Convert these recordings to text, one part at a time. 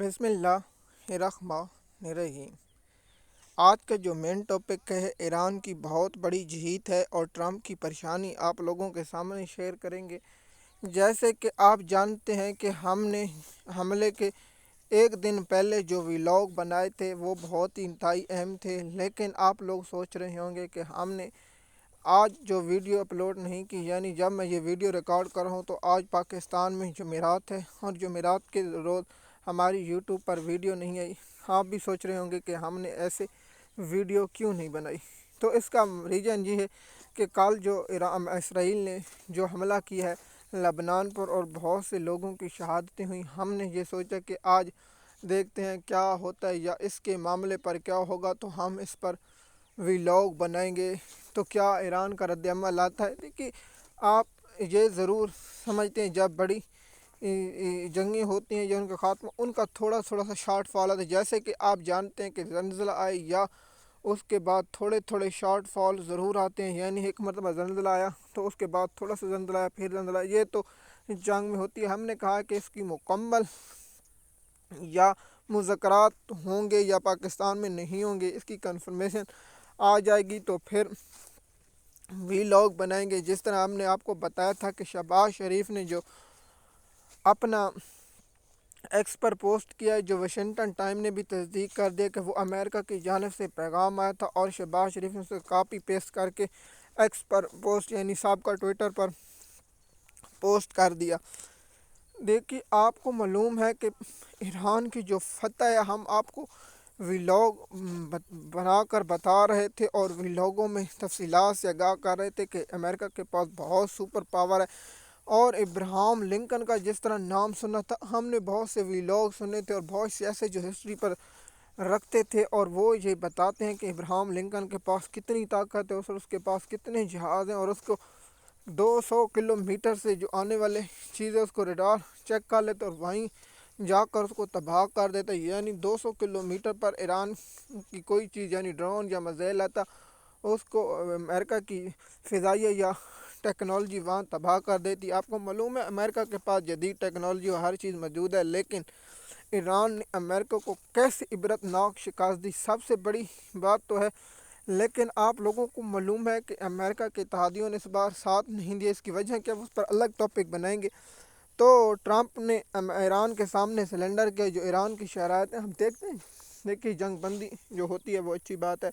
بسم اللہ الرحمن الرحیم۔ آج کا جو مین ٹاپک ہے ایران کی بہت بڑی جیت ہے اور ٹرمپ کی پریشانی آپ لوگوں کے سامنے شیئر کریں گے۔ جیسے کہ آپ جانتے ہیں کہ ہم نے حملے کے ایک دن پہلے جو ویلاگ بنائے تھے وہ بہت ہی انتہائی اہم تھے، لیکن آپ لوگ سوچ رہے ہوں گے کہ ہم نے آج جو ویڈیو اپلوڈ نہیں کی، یعنی جب میں یہ ویڈیو ریکارڈ کر رہا ہوں تو آج پاکستان میں جمعرات ہے اور جمعرات کے روز ہماری یوٹیوب پر ویڈیو نہیں آئی۔ آپ بھی سوچ رہے ہوں گے کہ ہم نے ایسے ویڈیو کیوں نہیں بنائی، تو اس کا ریزن یہ ہے کہ کل جو اسرائیل نے جو حملہ کیا ہے لبنان پر اور بہت سے لوگوں کی شہادتیں ہوئیں، ہم نے یہ سوچا کہ آج دیکھتے ہیں کیا ہوتا ہے یا اس کے معاملے پر کیا ہوگا، تو ہم اس پر ویلاگ بنائیں گے تو کیا ایران کا رد عمل آتا ہے۔ دیکھیے، آپ یہ ضرور سمجھتے ہیں جب بڑی جنگیں ہوتی ہیں یا ان کا خاتمہ، ان کا تھوڑا سا شارٹ فال آتا ہے، جیسے کہ آپ جانتے ہیں کہ زلزلہ آئے یا اس کے بعد تھوڑے شارٹ فال ضرور آتے ہیں، یعنی ایک مرتبہ زلزلہ آیا تو اس کے بعد تھوڑا سا زلزلہ آیا پھر زلزلہ آیا، یہ تو جنگ میں ہوتی ہے۔ ہم نے کہا کہ اس کی مکمل یا مذاکرات ہوں گے یا پاکستان میں نہیں ہوں گے، اس کی کنفرمیشن آ جائے گی تو پھر ویلاگ بنائیں گے۔ جس طرح ہم نے آپ کو بتایا تھا کہ شہباز شریف نے جو اپنا ایکس پر پوسٹ کیا ہے، جو واشنگٹن ٹائم نے بھی تصدیق کر دیا کہ وہ امریکہ کی جانب سے پیغام آیا تھا، اور شہباز شریف نے اسے کاپی پیسٹ کر کے ایکس پر پوسٹ یعنی سابقہ ٹویٹر پر پوسٹ کر دیا۔ دیکھیے، آپ کو معلوم ہے کہ ایران کی جو فتح ہے، ہم آپ کو ویلاگ بنا کر بتا رہے تھے اور ویلاگوں میں تفصیلات سے آگاہ کر رہے تھے کہ امریکہ کے پاس بہت سپر پاور ہے، اور ابراہم لنکن کا جس طرح نام سنا تھا، ہم نے بہت سے ویلاگ سنے تھے اور بہت سے ایسے جو ہسٹری پر رکھتے تھے، اور وہ یہ بتاتے ہیں کہ ابراہم لنکن کے پاس کتنی طاقت ہے اور اس کے پاس کتنے جہاز ہیں، اور اس کو 200 کلومیٹر سے جو آنے والے چیزیں اس کو ریڈار چیک کر لیتے اور وہیں جا کر اس کو تباہ کر دیتا، یعنی 200 کلومیٹر پر ایران کی کوئی چیز یعنی ڈرون یا میزائل آتا، اس کو امریکہ کی فضائیہ یا ٹیکنالوجی وہاں تباہ کر دیتی۔ آپ کو معلوم ہے امریکہ کے پاس جدید ٹیکنالوجی اور ہر چیز موجود ہے، لیکن ایران نے امریکہ کو کیسے عبرت ناک شکست دی، سب سے بڑی بات تو ہے۔ لیکن آپ لوگوں کو معلوم ہے کہ امریکہ کے اتحادیوں نے اس بار ساتھ نہیں دیا، اس کی وجہ کیا، اس پر الگ ٹاپک بنائیں گے۔ تو ٹرمپ نے ایران کے سامنے سلنڈر کے جو ایران کی شرائط ہیں ہم دیکھتے ہیں۔ دیکھیے، جنگ بندی جو ہوتی ہے وہ اچھی بات ہے،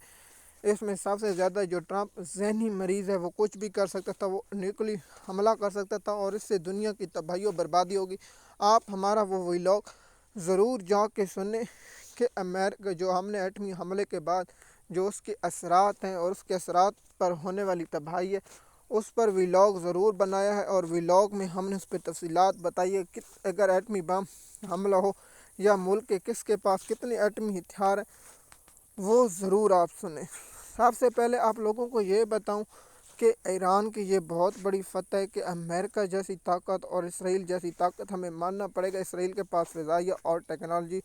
اس میں سب سے زیادہ جو ٹرمپ ذہنی مریض ہے، وہ کچھ بھی کر سکتا تھا، وہ نیوکلی حملہ کر سکتا تھا اور اس سے دنیا کی تباہی و بربادی ہوگی۔ آپ ہمارا وہ ویلاگ ضرور جا کے سنیں کہ امریکہ جو ہم نے ایٹمی حملے کے بعد جو اس کے اثرات ہیں اور اس کے اثرات پر ہونے والی تباہی ہے، اس پر ویلاگ ضرور بنایا ہے، اور ویلاگ میں ہم نے اس پہ تفصیلات بتائی ہے کہ اگر ایٹمی بم حملہ ہو یا ملک کے کس کے پاس کتنے ایٹمی ہتھیار ہیں، وہ ضرور آپ سنیں۔ سب سے پہلے آپ لوگوں کو یہ بتاؤں کہ ایران کی یہ بہت بڑی فتح ہے کہ امریکہ جیسی طاقت اور اسرائیل جیسی طاقت ہمیں ماننا پڑے گا، اسرائیل کے پاس فضائیہ اور ٹیکنالوجی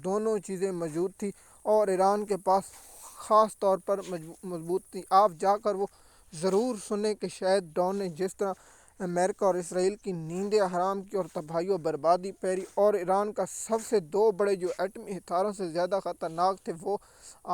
دونوں چیزیں موجود تھی اور ایران کے پاس خاص طور پر مضبوط تھی۔ آپ جا کر وہ ضرور سنیں کہ شاید ڈون نے جس طرح امریکہ اور اسرائیل کی نیندیں حرام کی اور تباہی و بربادی پھیری، اور ایران کا سب سے دو بڑے جو ایٹمی ہتھیاروں سے زیادہ خطرناک تھے وہ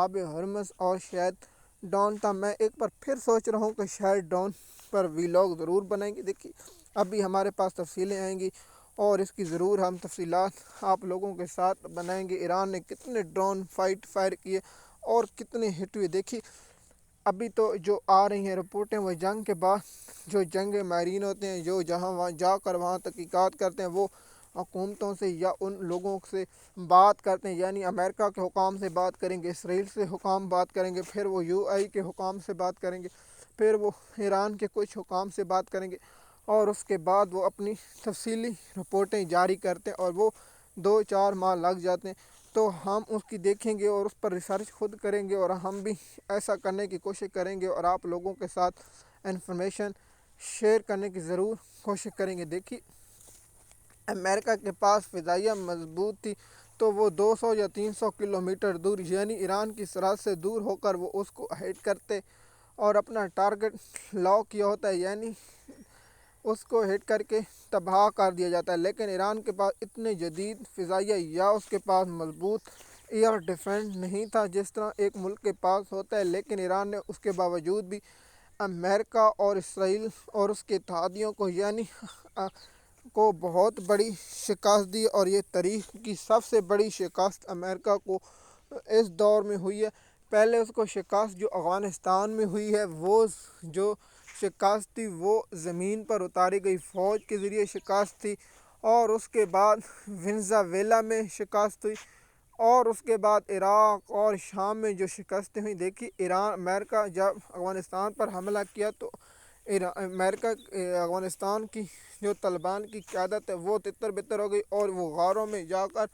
آب ہرمز اور شاید ڈون تھا۔ میں ایک بار پھر سوچ رہا ہوں کہ شاید ڈون پر ویلاگ ضرور بنائیں گے۔ دیکھیے، ابھی ہمارے پاس تفصیلیں آئیں گی اور اس کی ضرور ہم تفصیلات آپ لوگوں کے ساتھ بنائیں گے۔ ایران نے کتنے ڈرون فائر کیے اور کتنے ہٹ ہوئے۔ دیکھیے، ابھی تو جو آ رہی ہیں رپورٹیں، وہ جنگ کے بعد جو جنگ ماہرین ہوتے ہیں جو جہاں وہاں جا کر وہاں تحقیقات کرتے ہیں، وہ حکومتوں سے یا ان لوگوں سے بات کرتے ہیں، یعنی امریکہ کے حکام سے بات کریں گے، اسرائیل سے حکام بات کریں گے، پھر وہ UAE کے حکام سے بات کریں گے، پھر وہ ایران کے کچھ حکام سے بات کریں گے، اور اس کے بعد وہ اپنی تفصیلی رپورٹیں جاری کرتے ہیں اور وہ 2-4 ماہ لگ جاتے ہیں۔ تو ہم اس کی دیکھیں گے اور اس پر ریسرچ خود کریں گے، اور ہم بھی ایسا کرنے کی کوشش کریں گے اور آپ لوگوں کے ساتھ انفارمیشن شیئر کرنے کی ضرور کوشش کریں گے۔ دیکھیے، امریکہ کے پاس فضائیہ مضبوط تھی تو وہ 200 یا 300 کلومیٹر دور یعنی ایران کی سرحد سے دور ہو کر وہ اس کو ہٹ کرتے اور اپنا ٹارگٹ لاک کیا ہوتا ہے، یعنی اس کو ہٹ کر کے تباہ کر دیا جاتا ہے، لیکن ایران کے پاس اتنے جدید فضائیہ یا اس کے پاس مضبوط ایئر ڈیفنس نہیں تھا جس طرح ایک ملک کے پاس ہوتا ہے، لیکن ایران نے اس کے باوجود بھی امریکہ اور اسرائیل اور اس کے اتحادیوں کو کو بہت بڑی شکست دی، اور یہ تاریخ کی سب سے بڑی شکست امریکہ کو اس دور میں ہوئی ہے۔ پہلے اس کو شکست جو افغانستان میں ہوئی ہے، وہ جو شکست تھی وہ زمین پر اتاری گئی فوج کے ذریعے شکست تھی، اور اس کے بعد ونزویلا میں شکست ہوئی، اور اس کے بعد عراق اور شام میں جو شکستیں ہوئیں۔ دیکھیے امریکہ جب افغانستان پر حملہ کیا تو امریکہ افغانستان کی جو طالبان کی قیادت ہے وہ تتر بتر ہو گئی اور وہ غاروں میں جا کر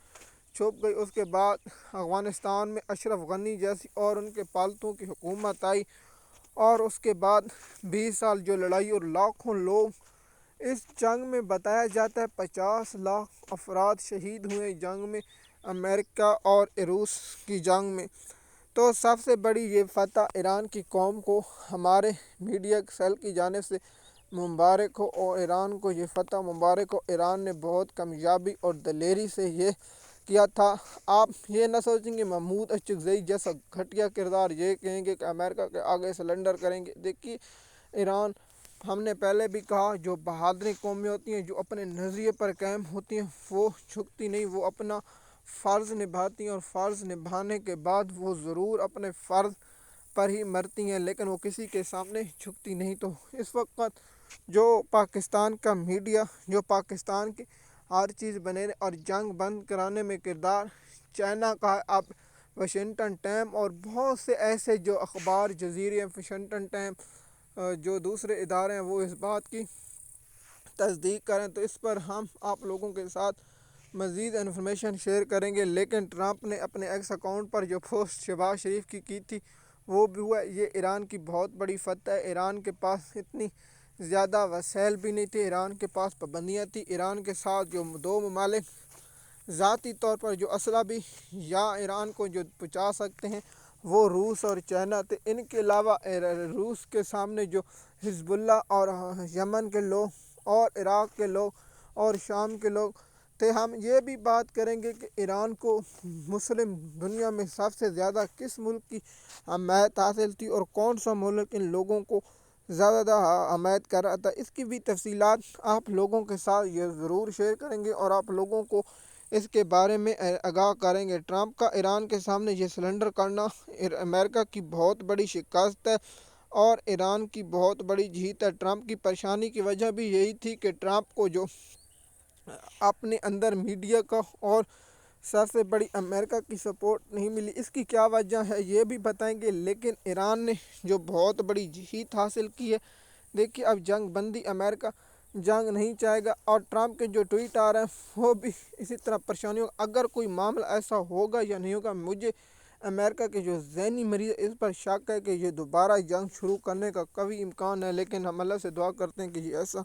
چھپ گئی۔ اس کے بعد افغانستان میں اشرف غنی جیسی اور ان کے پالتوں کی حکومت آئی، اور اس کے بعد 20 سال جو لڑائی اور لاکھوں لوگ اس جنگ میں، بتایا جاتا ہے 50 لاکھ افراد شہید ہوئے جنگ میں، امریکہ اور روس کی جنگ میں۔ تو سب سے بڑی یہ فتح ایران کی قوم کو ہمارے میڈیا سیل کی جانب سے مبارک ہو، اور ایران کو یہ فتح مبارک ہو۔ ایران نے بہت کامیابی اور دلیری سے یہ کیا تھا۔ آپ یہ نہ سوچیں کہ محمود اچکزئی جیسا گھٹیا کردار یہ کہیں گے کہ امریکہ کے آگے سلنڈر کریں گے۔ دیکھیے ایران، ہم نے پہلے بھی کہا، جو بہادری قومیں ہوتی ہیں جو اپنے نظریے پر قائم ہوتی ہیں وہ جھکتی نہیں، وہ اپنا فرض نبھاتی ہیں، اور فرض نبھانے کے بعد وہ ضرور اپنے فرض پر ہی مرتی ہیں، لیکن وہ کسی کے سامنے جھکتی نہیں۔ تو اس وقت جو پاکستان کا میڈیا جو پاکستان کی ہر چیز بنے اور جنگ بند کرانے میں کردار چائنا کا ہے، اب واشنگٹن ٹائم اور بہت سے ایسے جو اخبار جزیرے واشنگٹن ٹائم جو دوسرے ادارے ہیں وہ اس بات کی تصدیق کریں، تو اس پر ہم آپ لوگوں کے ساتھ مزید انفارمیشن شیئر کریں گے۔ لیکن ٹرمپ نے اپنے ایکس اکاؤنٹ پر جو پوسٹ شہباز شریف کی تھی وہ بھی ہوا۔ یہ ایران کی بہت بڑی فتح ہے۔ ایران کے پاس اتنی زیادہ وسائل بھی نہیں تھے، ایران کے پاس پابندیاں تھیں۔ ایران کے ساتھ جو دو ممالک ذاتی طور پر جو اسلحہ بھی یا ایران کو جو پہنچا سکتے ہیں وہ روس اور چائنا تھے۔ ان کے علاوہ روس کے سامنے جو حزب اللہ اور یمن کے لوگ اور عراق کے لوگ اور شام کے لوگ تھے۔ ہم یہ بھی بات کریں گے کہ ایران کو مسلم دنیا میں سب سے زیادہ کس ملک کی حمایت حاصل تھی اور کون سا ملک ان لوگوں کو زیادہ حمایت کر رہا تھا، اس کی بھی تفصیلات آپ لوگوں کے ساتھ یہ ضرور شیئر کریں گے اور آپ لوگوں کو اس کے بارے میں آگاہ کریں گے۔ ٹرمپ کا ایران کے سامنے یہ سلنڈر کرنا امریکہ کی بہت بڑی شکست ہے اور ایران کی بہت بڑی جیت ہے۔ ٹرمپ کی پریشانی کی وجہ بھی یہی تھی کہ ٹرمپ کو جو اپنے اندر میڈیا کا اور سب سے بڑی امریکہ کی سپورٹ نہیں ملی، اس کی کیا وجہ ہے یہ بھی بتائیں گے۔ لیکن ایران نے جو بہت بڑی جیت حاصل کی ہے، دیکھیے اب جنگ بندی امریکہ جنگ نہیں چاہے گا، اور ٹرمپ کے جو ٹویٹ آ رہے ہیں وہ بھی اسی طرح پریشانیوں۔ اگر کوئی معاملہ ایسا ہوگا یا نہیں ہوگا، مجھے امریکہ کے جو ذہنی مریض اس پر شک ہے کہ یہ دوبارہ جنگ شروع کرنے کا قوی امکان ہے، لیکن ہم اللہ سے دعا کرتے ہیں کہ یہ ایسا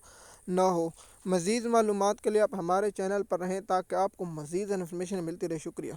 نہ ہو۔ مزید معلومات کے لیے آپ ہمارے چینل پر رہیں تاکہ آپ کو مزید انفارمیشن ملتی رہے۔ شکریہ۔